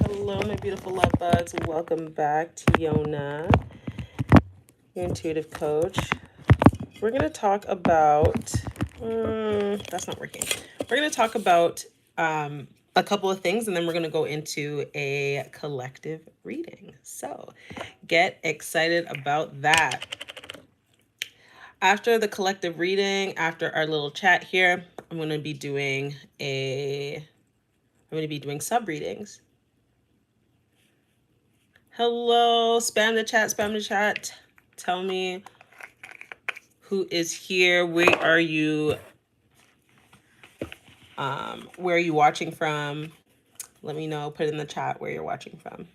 Hello, my beautiful love bugs. Welcome back, Teona, your intuitive coach. We're going to talk about, that's not working. We're going to talk about a couple of things, and then we're going to go into a collective reading. So get excited about that. After the collective reading, after our little chat here, I'm going to be doing sub readings. Hello, spam the chat, spam the chat. Tell me who is here. Where are you watching from? Let me know. Put in the chat where you're watching from.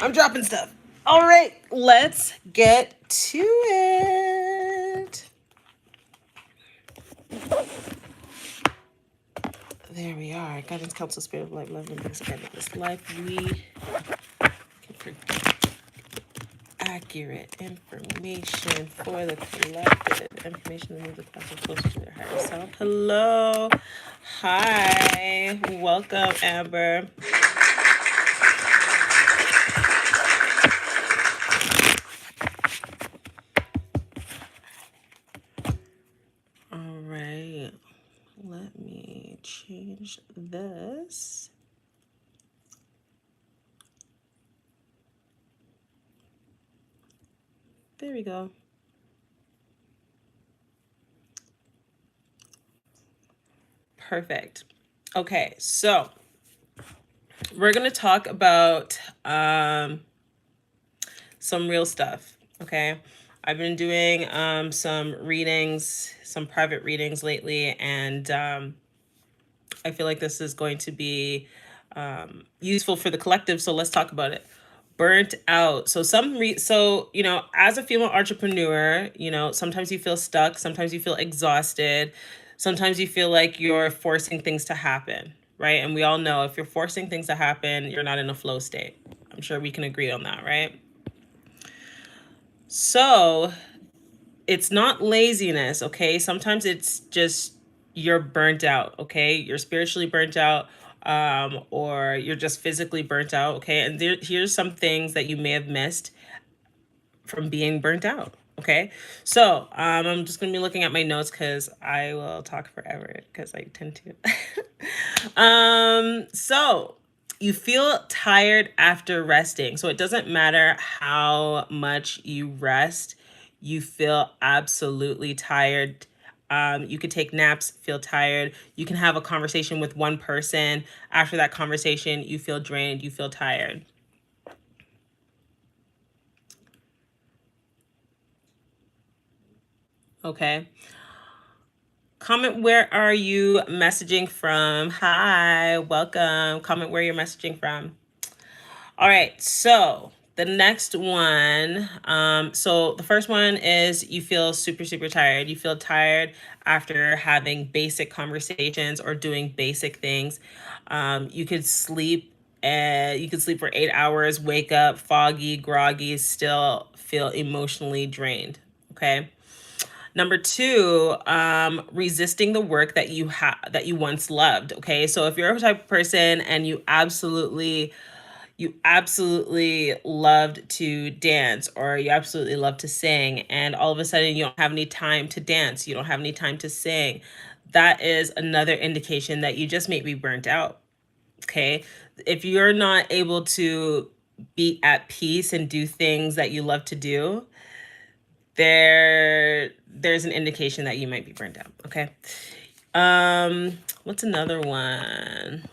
I'm dropping stuff. All right, let's get to it. There we are. Guidance, counsel, spirit of light, love, and peace again in this life. We can predict accurate information for the collective. Information to move the collective closer to their higher self. Hello. Hi. Welcome, Amber. All right. Let me change this. There we go. Perfect. Okay, so we're going to talk about some real stuff, okay? I've been doing some readings, some private readings lately, and I feel like this is going to be useful for the collective, so let's talk about it. Burnt out. So as a female entrepreneur, sometimes you feel stuck, sometimes you feel exhausted, sometimes you feel like you're forcing things to happen, right? And we all know if you're forcing things to happen, you're not in a flow state. I'm sure we can agree on that, right? So it's not laziness, okay? Sometimes it's just you're burnt out, okay? You're spiritually burnt out, or you're just physically burnt out, okay? And here's some things that you may have missed from being burnt out, okay? So I'm just gonna be looking at my notes because I will talk forever because I tend to. So you feel tired after resting. So it doesn't matter how much you rest, you feel absolutely tired. You could take naps, feel tired. You can have a conversation with one person. After that conversation, you feel drained, you feel tired. Okay. Comment where are you messaging from. Hi, welcome. Comment where you're messaging from. All right, so the next one, so the first one is you feel super, super tired. You feel tired after having basic conversations or doing basic things. You could sleep for 8 hours, wake up foggy, groggy, still feel emotionally drained. Okay. Number two, resisting the work that you once loved. Okay. So if you're a type of person and you absolutely loved to dance or you absolutely love to sing and all of a sudden you don't have any time to dance, you don't have any time to sing, that is another indication that you just may be burnt out. Okay. If you're not able to be at peace and do things that you love to do, there's an indication that you might be burnt out. Okay. What's another one?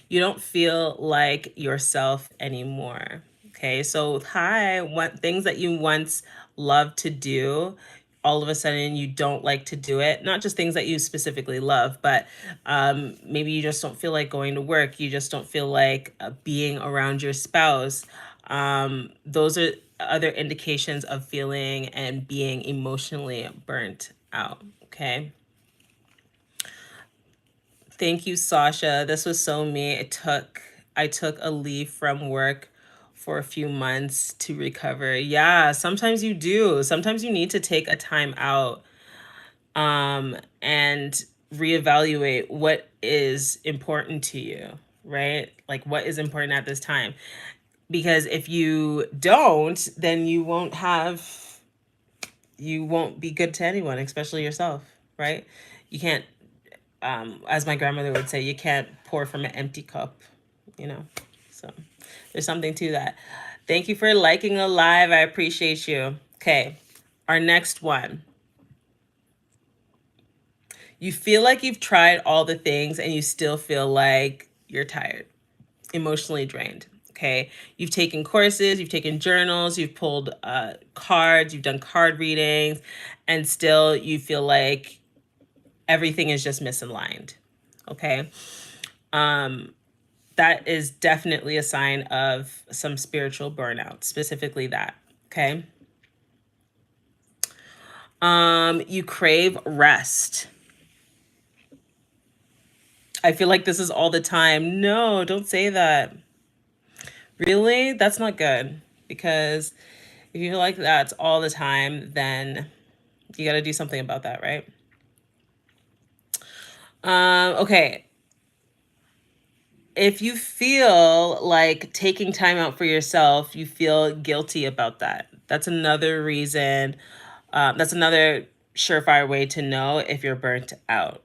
You don't feel like yourself anymore. Okay. So what things that you once loved to do, all of a sudden you don't like to do it. Not just things that you specifically love, but maybe you just don't feel like going to work. You just don't feel like being around your spouse. Those are other indications of feeling and being emotionally burnt out. Okay. Thank you, Sasha. This was so me. I took a leave from work for a few months to recover. Yeah, sometimes you do. Sometimes you need to take a time out and reevaluate what is important to you, right? Like what is important at this time. Because if you don't, then you won't be good to anyone, especially yourself, right? You can't, as my grandmother would say, you can't pour from an empty cup, you know? So there's something to that. Thank you for liking the live. I appreciate you. Okay, our next one. You feel like you've tried all the things and you still feel like you're tired, emotionally drained. Okay. You've taken courses, you've taken journals, you've pulled cards, you've done card readings, and still you feel like everything is just misaligned. Okay. That is definitely a sign of some spiritual burnout, specifically that. Okay. You crave rest. I feel like this is all the time. No, don't say that. Really? That's not good. Because if you feel like that's all the time, then you got to do something about that, right? Okay. If you feel like taking time out for yourself, you feel guilty about that. That's another reason. That's another surefire way to know if you're burnt out,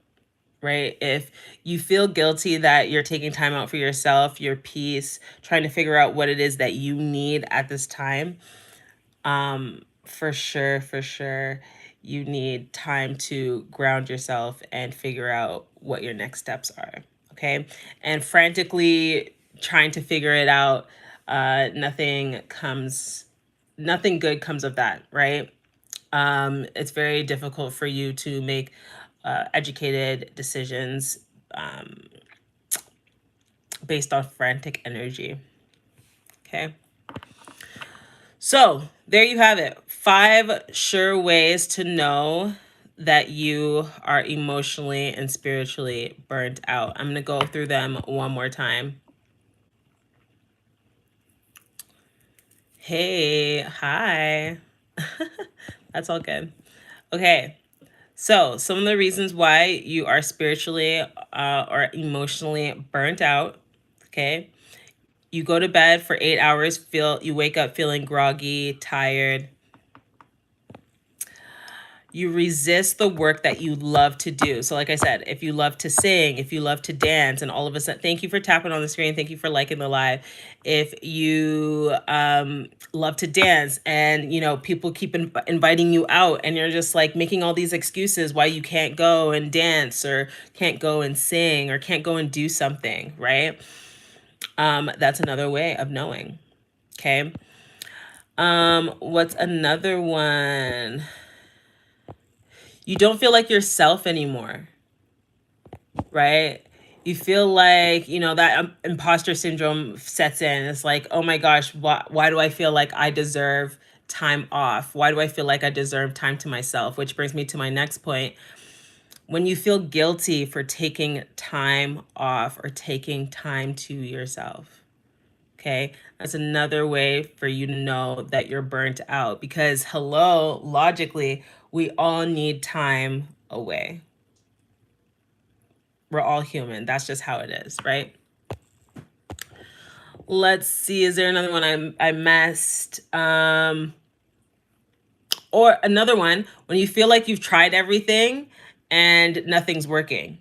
right? If you feel guilty that you're taking time out for yourself, your peace, trying to figure out what it is that you need at this time, for sure, you need time to ground yourself and figure out what your next steps are. Okay. And frantically trying to figure it out, nothing good comes of that, right? It's very difficult for you to make educated decisions based off frantic energy. Okay. So there you have it. 5 sure ways to know that you are emotionally and spiritually burnt out. I'm going to go through them one more time. Hey, hi. That's all good. Okay. So some of the reasons why you are spiritually or emotionally burnt out. Okay. You go to bed for 8 hours, you wake up feeling groggy, tired. You resist the work that you love to do. So like I said, if you love to sing, if you love to dance, and all of a sudden, thank you for tapping on the screen. Thank you for liking the live. If you love to dance and, people keep inviting you out and you're just like making all these excuses why you can't go and dance or can't go and sing or can't go and do something, right? That's another way of knowing. Okay. What's another one? You don't feel like yourself anymore, right? You feel like, that imposter syndrome sets in. It's like, oh my gosh, why do I feel like I deserve time off? Why do I feel like I deserve time to myself? Which brings me to my next point. When you feel guilty for taking time off or taking time to yourself. Okay, that's another way for you to know that you're burnt out because, hello, logically, we all need time away. We're all human. That's just how it is, right? Let's see. Is there another one I missed? Or another one, when you feel like you've tried everything and nothing's working.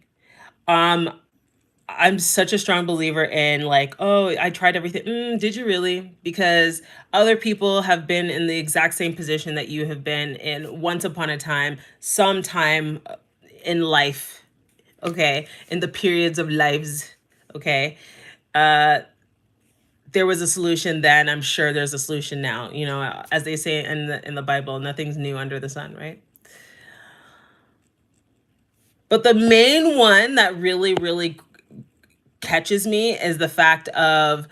I'm such a strong believer in like, oh, I tried everything. Did you really? Because other people have been in the exact same position that you have been in once upon a time, sometime in life. Okay. In the periods of lives. Okay. There was a solution then. I'm sure there's a solution now. As they say in the Bible, nothing's new under the sun, right? But the main one that really, really catches me is the fact of,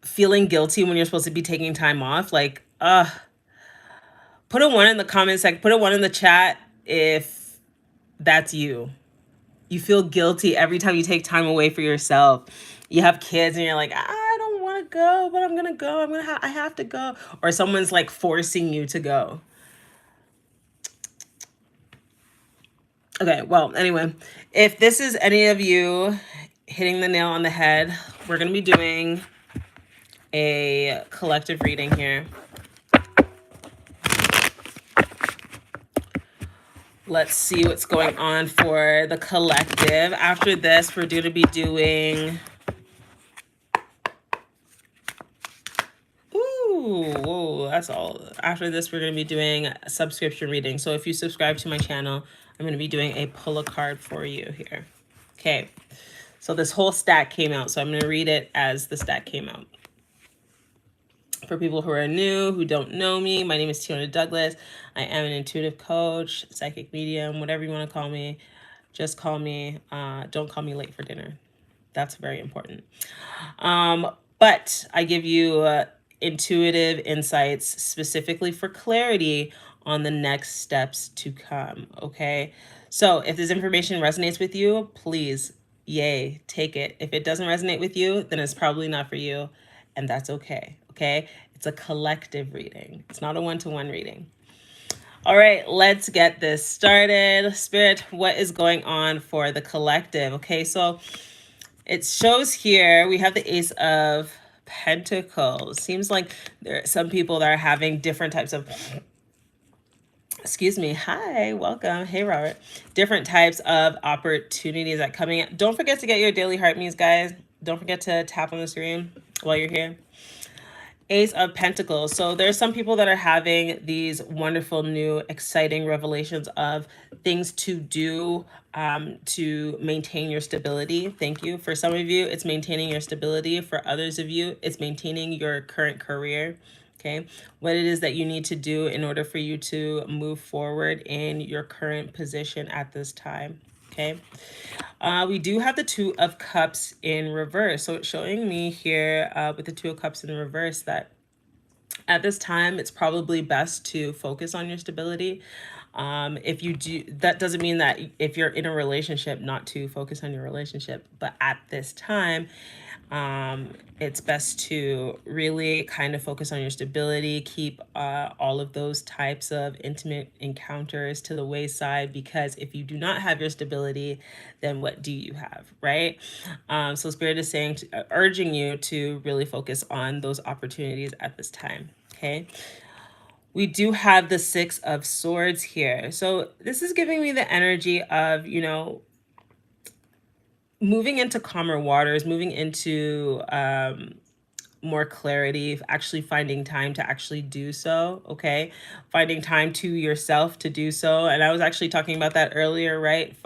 feeling guilty when you're supposed to be taking time off. Like, put a 1 in the comment section, put a 1 in the chat if that's you. You feel guilty every time you take time away for yourself. You have kids and you're like, I don't want to go, but I'm going to go. I have to go. Or someone's like forcing you to go. Okay, well, anyway, if this is any of you hitting the nail on the head, we're going to be doing a collective reading here. Let's see what's going on for the collective. After this, we're going to be doing... Ooh, whoa, that's all. After this, we're going to be doing a subscription reading. So if you subscribe to my channel, I'm going to be doing a pull a card for you here. Okay, so this whole stack came out. So I'm going to read it as the stack came out. For people who are new, who don't know me, my name is Teona Douglas. I am an intuitive coach, psychic medium, whatever you want to call me. Just call me. Don't call me late for dinner. That's very important. But I give you intuitive insights specifically for clarity on the next steps to come. Okay. So if this information resonates with you, please, yay, take it. If it doesn't resonate with you, then it's probably not for you. And that's okay. Okay. It's a collective reading. It's not a one-to-one reading. All right, let's get this started. Spirit, what is going on for the collective? Okay, so it shows here we have the Ace of Pentacles. Seems like there are some people that are having different types of, excuse me, hi, welcome, hey Robert, different types of opportunities that coming in. Don't forget to get your daily heart means, guys. Don't forget to tap on the screen while you're here. Ace of Pentacles. So there's some people that are having these wonderful new exciting revelations of things to do to maintain your stability. Thank you. For some of you, it's maintaining your stability. For others of you, it's maintaining your current career. Okay, what it is that you need to do in order for you to move forward in your current position at this time. Okay. We do have the Two of Cups in reverse. So it's showing me here with the Two of Cups in reverse that at this time, it's probably best to focus on your stability. If you do, that doesn't mean that if you're in a relationship, not to focus on your relationship. But at this time, it's best to really kind of focus on your stability, keep all of those types of intimate encounters to the wayside, because if you do not have your stability, then what do you have, right? So Spirit is saying, urging you to really focus on those opportunities at this time, okay? We do have the Six of Swords here. So this is giving me the energy of, you know, moving into calmer waters, moving into more clarity, actually finding time to actually do so, okay? Finding time to yourself to do so. And I was actually talking about that earlier, right?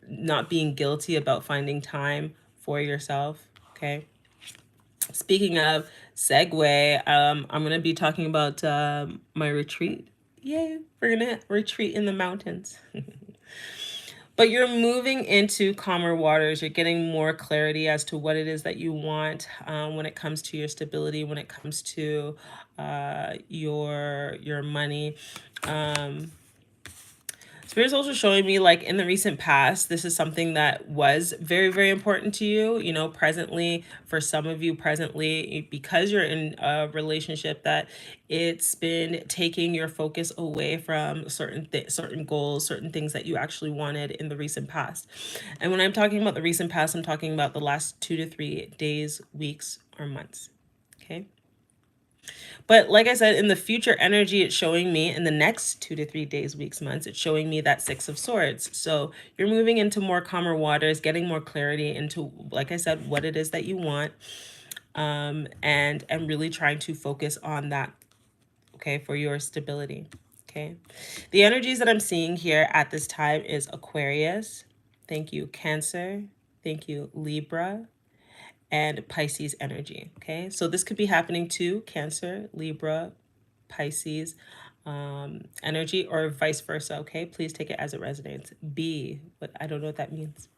Not being guilty about finding time for yourself, okay? Speaking of segue, I'm going to be talking about my retreat. Yay, we're going to retreat in the mountains. But you're moving into calmer waters. You're getting more clarity as to what it is that you want when it comes to your stability, when it comes to your money. Spirit's also showing me, like, in the recent past, this is something that was very, very important to you. You know, presently, for some of you presently, because you're in a relationship, that it's been taking your focus away from certain goals, certain things that you actually wanted in the recent past. And when I'm talking about the recent past, I'm talking about the last 2 to 3 days, weeks, or months. Okay. But like I said, in the future energy, it's showing me in the next 2 to 3 days, weeks, months, it's showing me that Six of Swords. So you're moving into more calmer waters, getting more clarity into, like I said, what it is that you want, and really trying to focus on that, okay, for your stability, okay? The energies that I'm seeing here at this time is Aquarius. Thank you, Cancer. Thank you, Libra. And Pisces energy, okay? So this could be happening to Cancer, Libra, Pisces energy, or vice versa, okay? Please take it as it resonates. But I don't know what that means.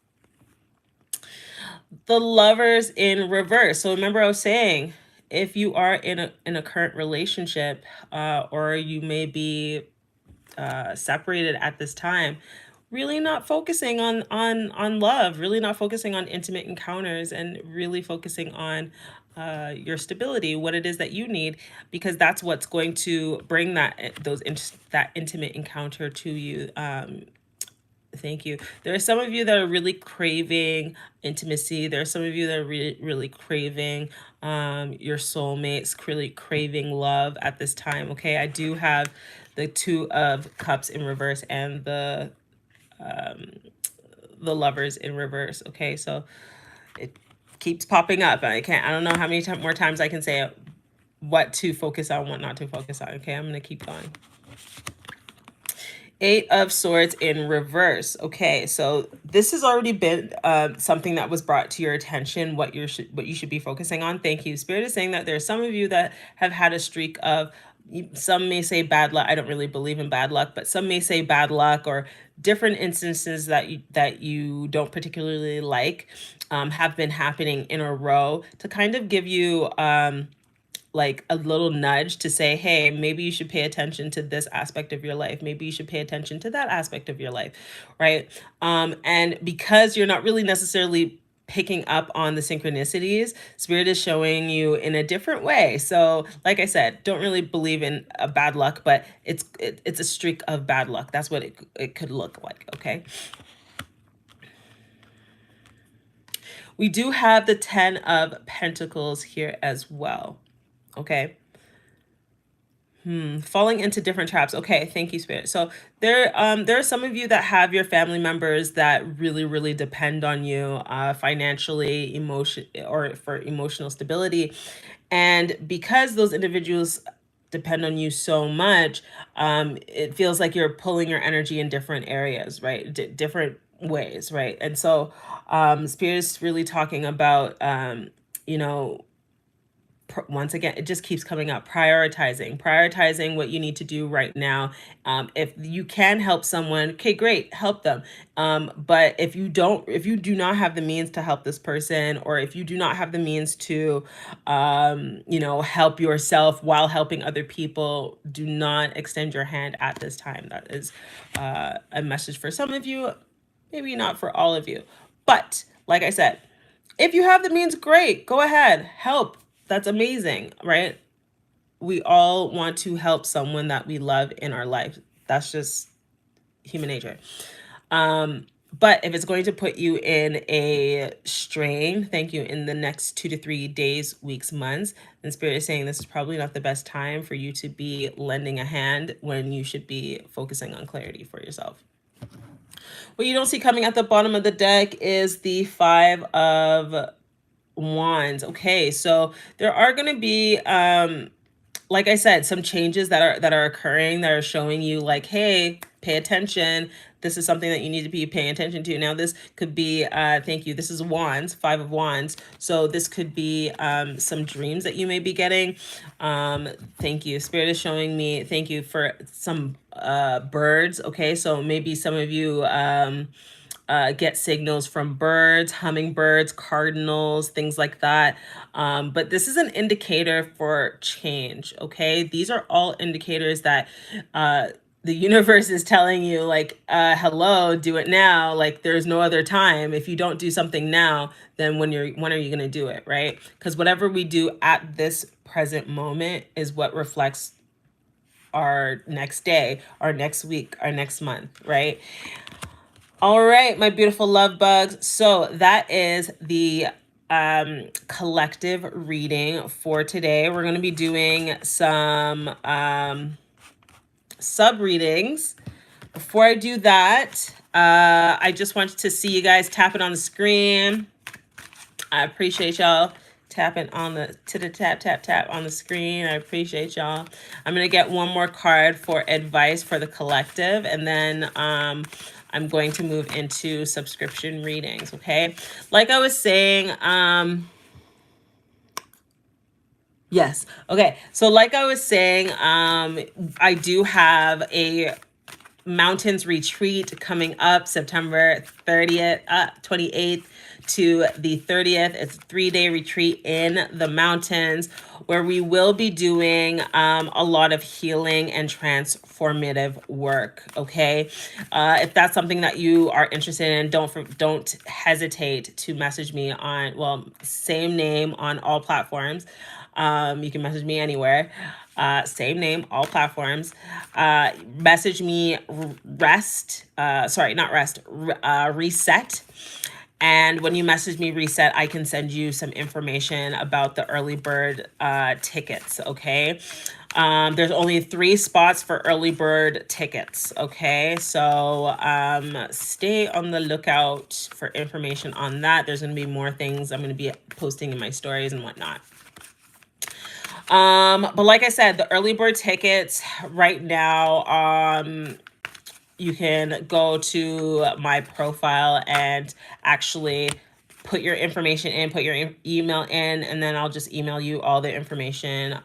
The Lovers in reverse. So remember I was saying, if you are in a current relationship, or you may be separated at this time, really not focusing on love, really not focusing on intimate encounters, and really focusing on your stability, what it is that you need, because that's what's going to bring that intimate encounter to you Thank you. There are some of you that are really craving intimacy. There are some of you that are really, really craving your soulmates, really craving love at this time. Okay, I do have the Two of Cups in reverse and the Lovers in reverse. Okay, so it keeps popping up. I don't know how many more times I can say it, what to focus on, what not to focus on. Okay, I'm gonna keep going. Eight of Swords in reverse. Okay, so this has already been something that was brought to your attention, what you should be focusing on. Thank you. Spirit is saying that there are some of you that have had a streak of, some may say bad luck. I don't really believe in bad luck, but some may say bad luck, or different instances that you don't particularly like have been happening in a row to kind of give you like a little nudge to say, hey, maybe you should pay attention to this aspect of your life. Maybe you should pay attention to that aspect of your life, right? And because you're not really necessarily picking up on the synchronicities, Spirit is showing you in a different way. So like I said, don't really believe in a bad luck, but it's a streak of bad luck. That's what it could look like, okay? We do have the 10 of Pentacles here as well. Okay. Falling into different traps. Okay, thank you, Spirit. So there are some of you that have your family members that really, really depend on you financially, or for emotional stability. And because those individuals depend on you so much, it feels like you're pulling your energy in different areas, right? Different ways, right? And so Spirit is really talking about, you know, once again, it just keeps coming up, prioritizing what you need to do right now. If you can help someone, okay, great, help them. But if you do not have the means to help this person, or if you do not have the means to help yourself while helping other people, do not extend your hand at this time. That is a message for some of you, maybe not for all of you. But like I said, if you have the means, great, go ahead, help. That's amazing, right? We all want to help someone that we love in our life. That's just human nature. But if it's going to put you in a strain, thank you, in the next 2 to 3 days, weeks, months, then Spirit is saying this is probably not the best time for you to be lending a hand when you should be focusing on clarity for yourself. What you don't see coming at the bottom of the deck is the 5 of Wands. Okay, so there are going to be like I said, some changes that are occurring that are showing you like, hey, pay attention. This is something that you need to be paying attention to. Now this could be thank you, this is Wands, 5 of Wands, so this could be some dreams that you may be getting. Thank you, Spirit is showing me, thank you for some birds. Okay, so maybe some of you get signals from birds, hummingbirds, cardinals, things like that. But this is an indicator for change, okay? These are all indicators that the universe is telling you, like, hello, do it now. Like, there's no other time. If you don't do something now, then when are you going to do it, right? Because whatever we do at this present moment is what reflects our next day, our next week, our next month, right? All right, my beautiful love bugs. So that is the collective reading for today. We're going to be doing some sub readings. Before I do that, I just wanted to see you guys tapping on the screen. I appreciate y'all tapping on the tap on the screen. I appreciate y'all. I'm going to get one more card for advice for the collective, and then I'm going to move into subscription readings, okay? Like I was saying, yes, okay. So like I was saying, I do have a mountains retreat coming up September 30th, 28th to the 30th. It's a 3-day retreat in the mountains where we will be doing a lot of healing and transformative work. Okay, if that's something that you are interested in, don't hesitate to message me on, well, same name on all platforms. You can message me anywhere. Same name, all platforms. Message me reset. And when you message me reset, I can send you some information about the early bird tickets, okay? There's only 3 spots for early bird tickets, okay? So stay on the lookout for information on that. There's going to be more things I'm going to be posting in my stories and whatnot. But like I said, the early bird tickets right now, you can go to my profile and actually put your information in, put your email in, and then I'll just email you all the information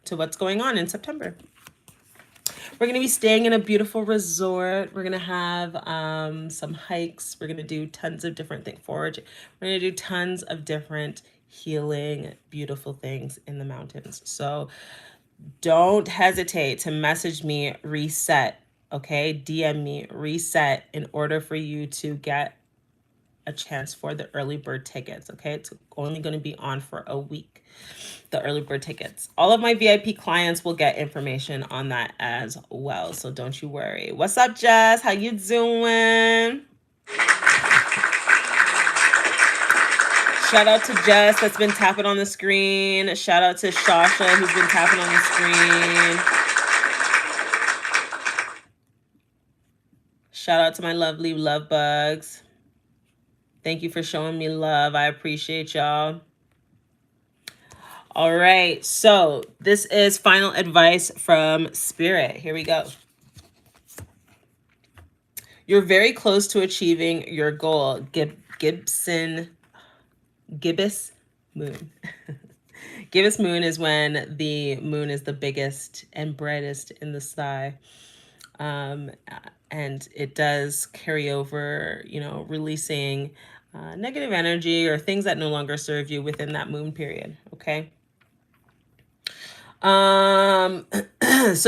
to what's going on in September. We're going to be staying in a beautiful resort. We're going to have some hikes. We're going to do tons of different things. We're going to do tons of different healing, beautiful things in the mountains. So don't hesitate to message me reset, okay? DM me reset in order for you to get a chance for the early bird tickets, okay? It's only going to be on for a week, the early bird tickets. All of my VIP clients will get information on that as well, so don't you worry. What's up, Jess? How you doing? Shout out to Jess that's been tapping on the screen. Shout out to Shasha who's been tapping on the screen. Shout out to my lovely love bugs. Thank you for showing me love. I appreciate y'all. All right, so this is final advice from Spirit. Here we go. You're very close to achieving your goal. Gibbous moon. Gibbous moon is when the moon is the biggest and brightest in the sky. And it does carry over, you know, releasing negative energy or things that no longer serve you within that moon period, okay? So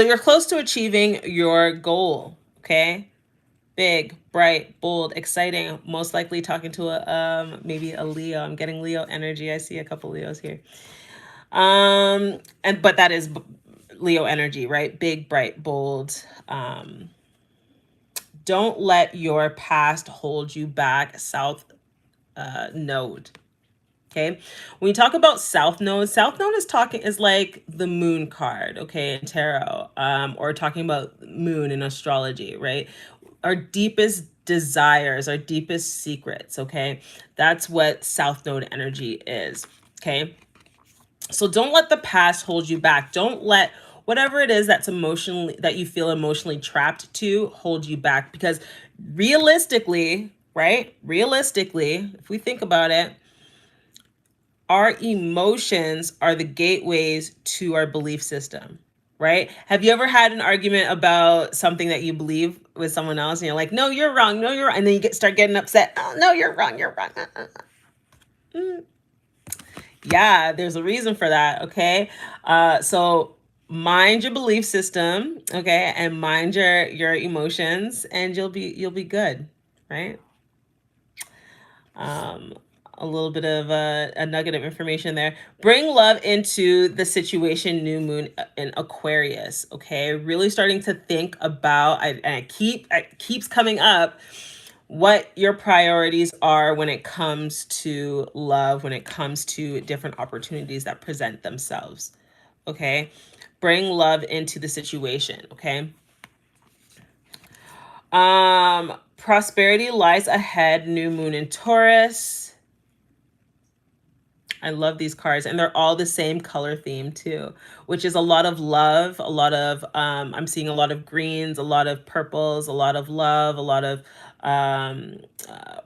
you're close to achieving your goal, okay? Big, bright, bold, exciting, most likely talking to a maybe a Leo. I'm getting Leo energy. I see a couple Leos here. But that is Leo energy, right? Big, bright, bold. Don't let your past hold you back. South Node. Okay. When you talk about South Node is like the moon card, okay, in tarot, or talking about moon in astrology, right? Our deepest desires, our deepest secrets, okay? That's what South Node energy is, okay? So don't let the past hold you back. Don't let whatever it is that you feel emotionally trapped to hold you back, because realistically, right? Realistically, if we think about it, our emotions are the gateways to our belief system, right? Have you ever had an argument about something that you believe with someone else and you're like, no, you're wrong. No, you're wrong. And then you start getting upset. Oh, no, you're wrong. You're wrong. Yeah, there's a reason for that. Okay. So mind your belief system. Okay. And mind your emotions, and you'll be good. Right. A little bit of a nugget of information there. Bring love into the situation, new moon in Aquarius. Okay, really starting to think about, it keeps coming up, what your priorities are when it comes to love, when it comes to different opportunities that present themselves. Okay, bring love into the situation. Okay. Prosperity lies ahead, new moon in Taurus. I love these cards, and they're all the same color theme too, which is a lot of love, a lot of, I'm seeing a lot of greens, a lot of purples, a lot of love, a lot of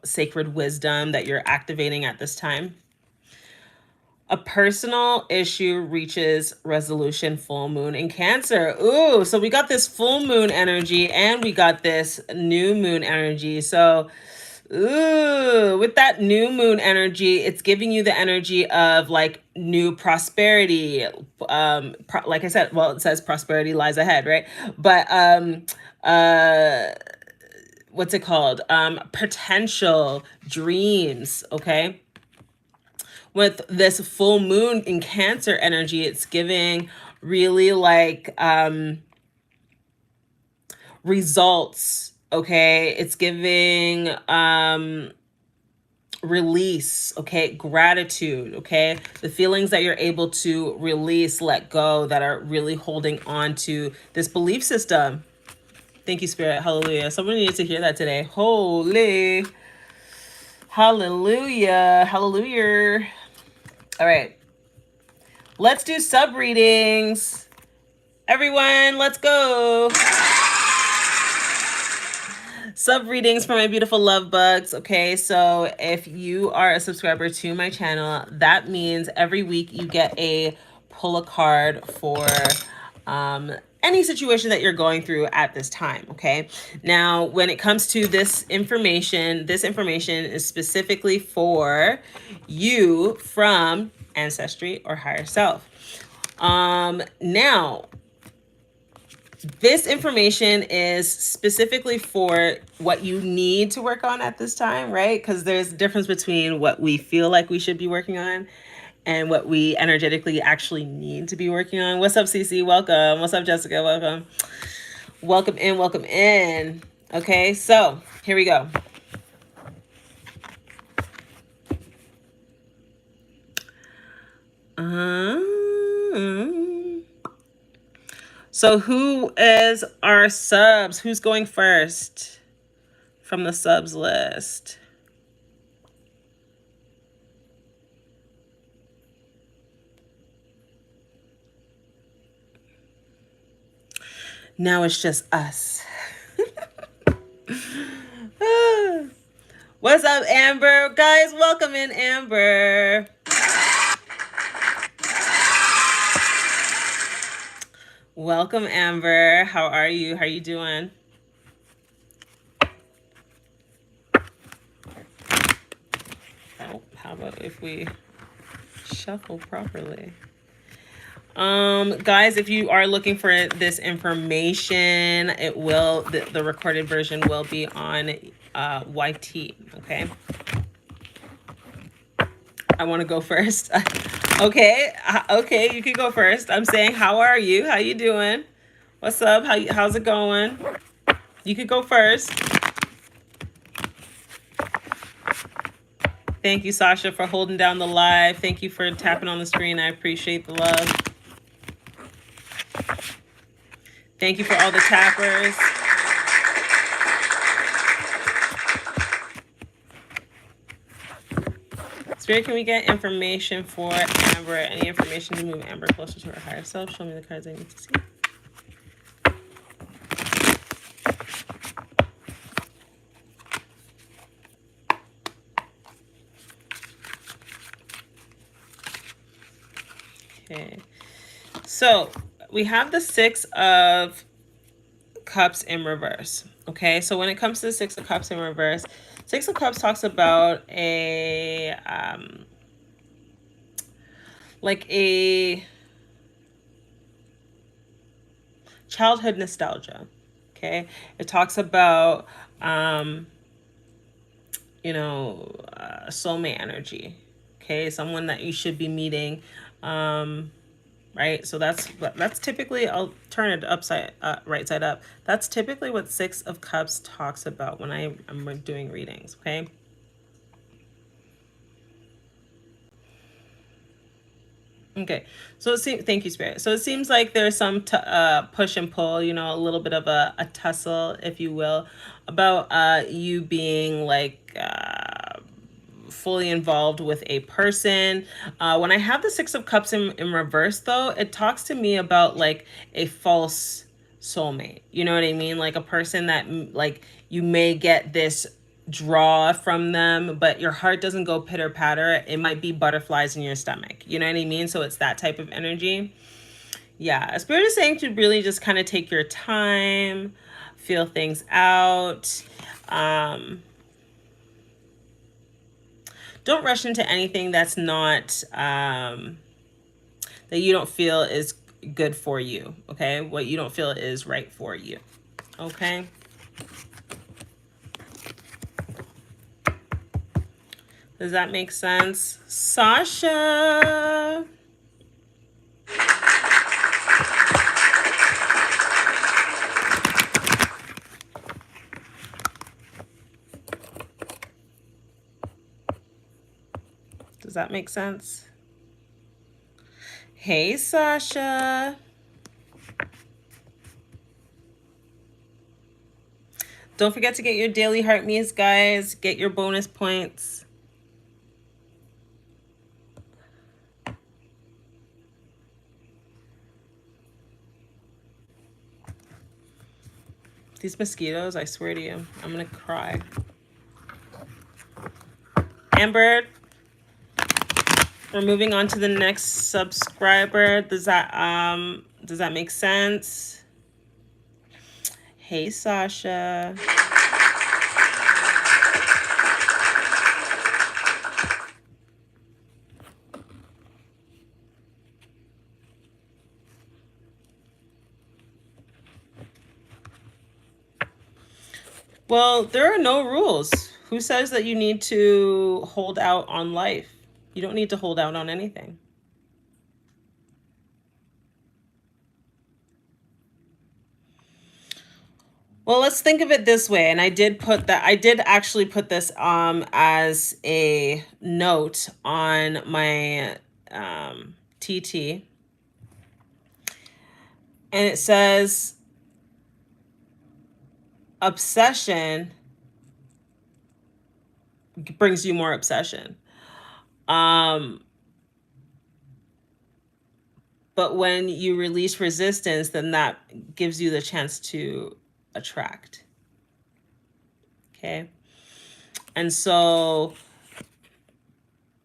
sacred wisdom that you're activating at this time. A personal issue reaches resolution, full moon in Cancer. Ooh, so we got this full moon energy and we got this new moon energy. So ooh, with that new moon energy, it's giving you the energy of like new prosperity. Like I said, well, it says prosperity lies ahead, right? But what's it called? Potential dreams, okay? with this full moon in Cancer energy, it's giving really like results. Okay, it's giving release, okay, gratitude, okay, the feelings that you're able to release, let go, that are really holding on to this belief system. Thank you, Spirit. Hallelujah. Someone needed to hear that today. Holy hallelujah, hallelujah. All right, let's do sub readings, everyone. Let's go. Sub readings for my beautiful love bugs. Okay, so if you are a subscriber to my channel, that means every week you get a pull a card for any situation that you're going through at this time. Okay, now when it comes to this information is specifically for you from ancestry or higher self. Now this information is specifically for what you need to work on at this time, right? Because there's a difference between what we feel like we should be working on and what we energetically actually need to be working on. What's up, Cece? Welcome. What's up, Jessica? Welcome. Welcome in, welcome in. Okay, so here we go. So who is our subs? Who's going first from the subs list? Now it's just us. What's up, Amber? Guys, welcome in, Amber. Welcome, Amber. How are you? How are you doing? Oh, how about if we shuffle properly? Guys, if you are looking for this information, it will, the recorded version will be on YT, okay? I want to go first. Okay, okay, you can go first. I'm saying, how are you? How you doing? What's up? How's it going? You could go first. Thank you, Sasha, for holding down the live. Thank you for tapping on the screen. I appreciate the love. Thank you for all the tappers. Spirit, can we get information for Amber? Any information to move Amber closer to her higher self? Show me the cards I need to see. Okay. So we have the Six of Cups in reverse. Okay. So when it comes to the Six of Cups in reverse, Six of Cups talks about a like a childhood nostalgia. Okay. It talks about you know, soulmate energy. Okay, someone that you should be meeting, right? So that's typically, I'll turn it upside right side up. That's typically what Six of Cups talks about when I'm doing readings. Okay. Okay, so it seems, thank you, Spirit. So it seems like there's some push and pull, you know, a little bit of a tussle, if you will, about you being like fully involved with a person. When I have the Six of Cups in reverse, though, it talks to me about like a false soulmate. You know what I mean? Like a person that like you may get this draw from them, but your heart doesn't go pitter patter. It might be butterflies in your stomach. You know what I mean? So it's that type of energy. Yeah, Spirit is saying to really just kind of take your time, feel things out. Don't rush into anything that's not that you don't feel is good for you. Okay, what you don't feel is right for you. Okay. Does that make sense? Sasha. Does that make sense? Hey, Sasha. Don't forget to get your daily heart me's, guys. Get your bonus points. These mosquitoes, I swear to you, I'm gonna cry. Amber, we're moving on to the next subscriber. Does that make sense? Hey, Sasha. Well, there are no rules. Who says that you need to hold out on life? You don't need to hold out on anything. Well, let's think of it this way. And I did actually put this as a note on my TT. And it says obsession brings you more obsession. But when you release resistance, then that gives you the chance to attract. Okay. And so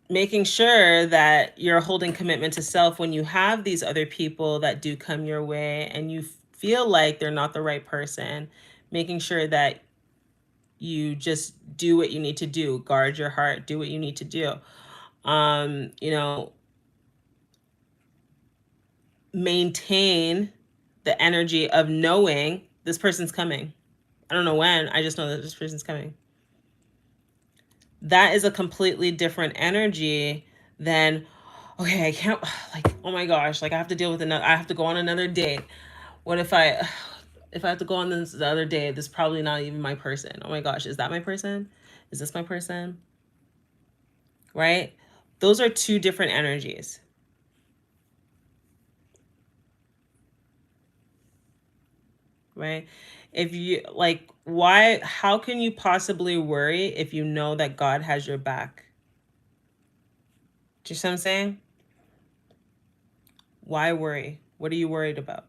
making sure that you're holding commitment to self when you have these other people that do come your way and you feel like they're not the right person, making sure that you just do what you need to do, guard your heart, do what you need to do. Maintain the energy of knowing this person's coming. I don't know when, I just know that this person's coming. That is a completely different energy than, okay, I can't, like, oh my gosh, like I have to deal with I have to go on another date. What if I have to go on this the other day, this is probably not even my person. Oh my gosh, is that my person? Is this my person? Right? Those are two different energies. Right? If you like, how can you possibly worry if you know that God has your back? Do you see what I'm saying? Why worry? What are you worried about?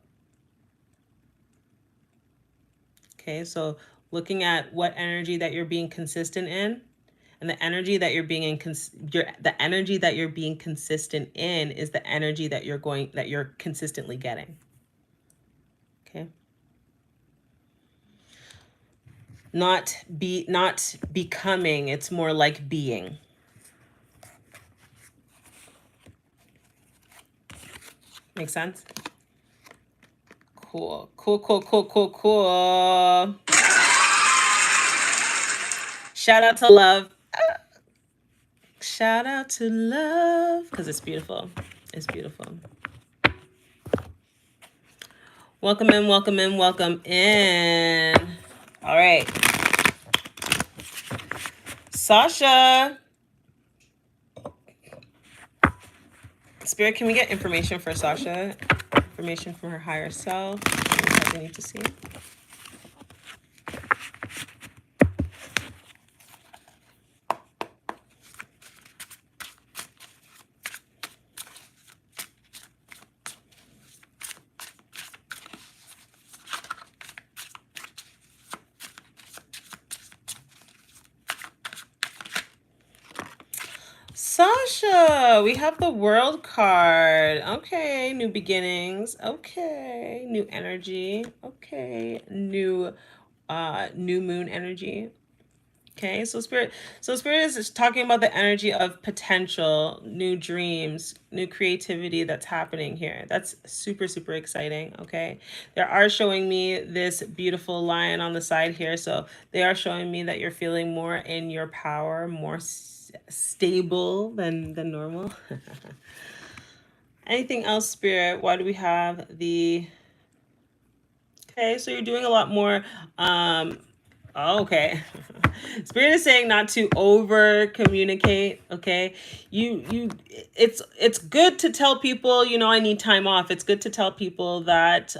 Okay, so looking at what energy that you're being consistent in, and the energy that you're being the energy that you're being consistent in is the energy that you're consistently getting. Okay. Not becoming, it's more like being. Make sense? Cool. Shout out to love. Shout out to love, because it's beautiful. It's beautiful. Welcome in, welcome in, welcome in. All right. Sasha. Spirit, can we get information for Sasha? Information from her higher self. What we need to see. Sasha, we have the World card. Okay, new beginnings. Okay, new energy. Okay, new moon energy. Okay, so spirit is talking about the energy of potential, new dreams, new creativity that's happening here. That's super, super exciting. Okay, they are showing me this beautiful lion on the side here, so they are showing me that you're feeling more in your power, more stable than normal. Anything else, Spirit? Why do we have the... Okay, so you're doing a lot more. Oh, okay. Spirit is saying not to over communicate. Okay, it's good to tell people, you know, I need time off. It's good to tell people that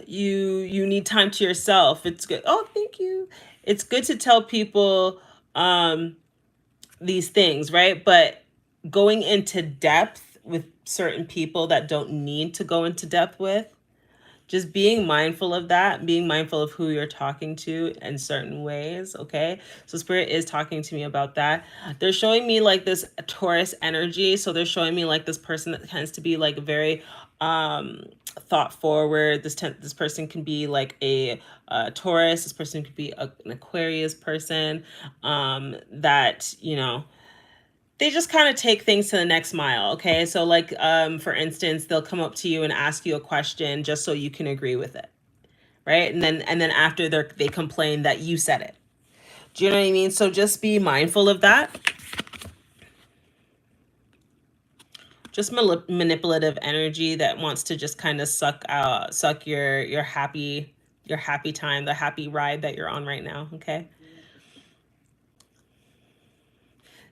you need time to yourself. It's good. Oh, thank you. It's good to tell people these things, right? But going into depth with certain people that don't need to go into depth with, just being mindful of that, being mindful of who you're talking to in certain ways. Okay, so Spirit is talking to me about that. They're showing me like this Taurus energy, so they're showing me like this person that tends to be like very thought forward. This person can be like a Taurus. This person could be an Aquarius person that, you know, they just kind of take things to the next mile. Okay, so like for instance, they'll come up to you and ask you a question just so you can agree with it, right? And then after they complain that you said it. Do you know what I mean? So just be mindful of that. Just manipulative energy that wants to just kind of suck your happy time, the happy ride that you're on right now. Okay.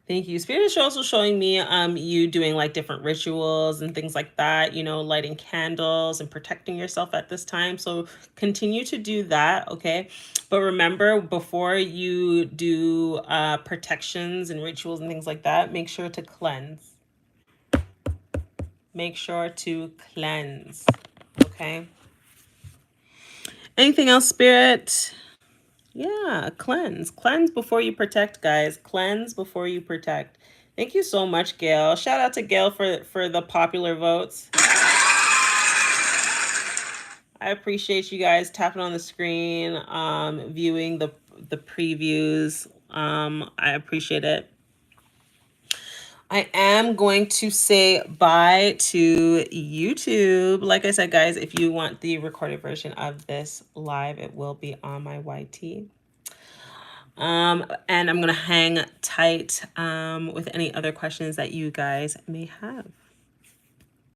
Thank you. Spirit is also showing me you doing like different rituals and things like that, you know, lighting candles and protecting yourself at this time. So continue to do that, okay? But remember, before you do protections and rituals and things like that, make sure to cleanse. Make sure to cleanse, okay? Anything else, Spirit? Yeah, cleanse. Cleanse before you protect, guys. Cleanse before you protect. Thank you so much, Gail. Shout out to Gail for the popular votes. I appreciate you guys tapping on the screen, viewing the previews. I appreciate it. I am going to say bye to YouTube. Like I said, guys, if you want the recorded version of this live, it will be on my YT. And I'm going to hang tight with any other questions that you guys may have.